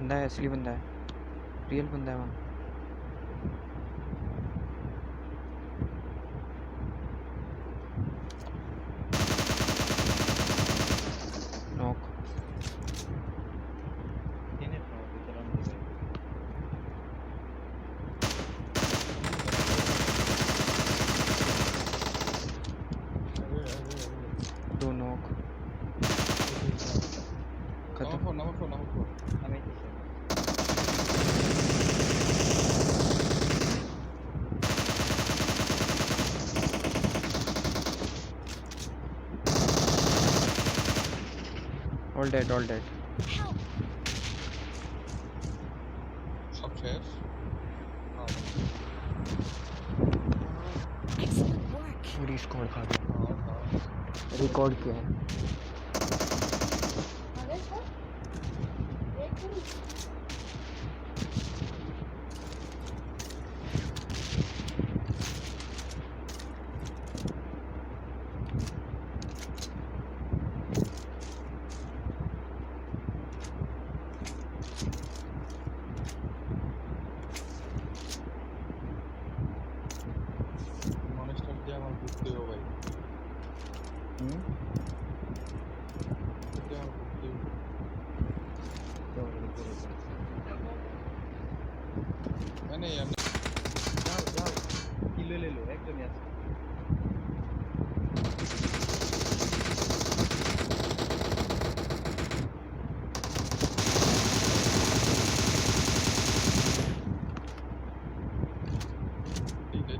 बंदा है, असली बंदा है, रियल बंदा है वहाँ। नॉक। Tiene no, literalmente. दो नॉक खत्म। Number four. Dame 20 all dead, all dead. Help! Sub শেষ Excellent work. पूरी स्क्वाड खा गया। हाँ रिकॉर्ड किया है। মানুষটার দিয়ে আমার ঘুরতে হবে ভাই দিয়ে আমার ঘুরতে হবে মানে আমি যাও কিলো ले लो একদমই আছে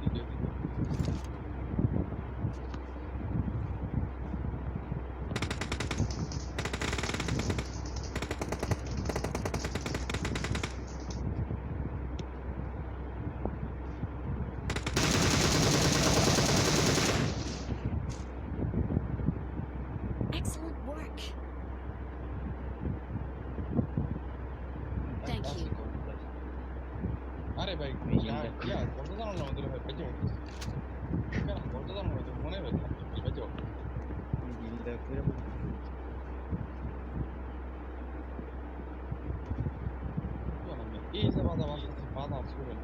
দিতে Excellent work. Thank you. আরে ভাই ইয়া বলতে জানো না আমাদের ভাই পেজে কেন বলতে জানো না মনে হয় পেজে গিলটা করে এই যে বাধা শুরু না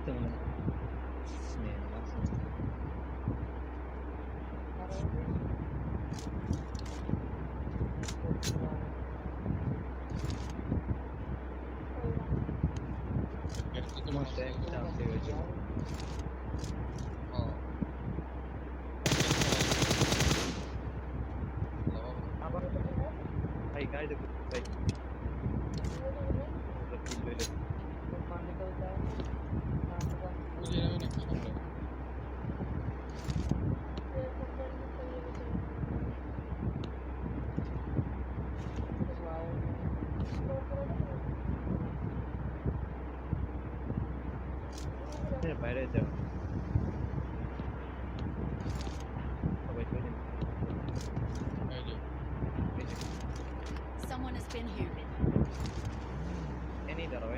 তেমন নে আছে তোমার একটা আছে হয়েছে আবার ভাই গাড়ি দেখো ভাই কিলো ले বুঝে যাবে নাকি সামনে বাইরে যাও সবাই চলে এই যে Someone has been here. এনে দাঁড়াও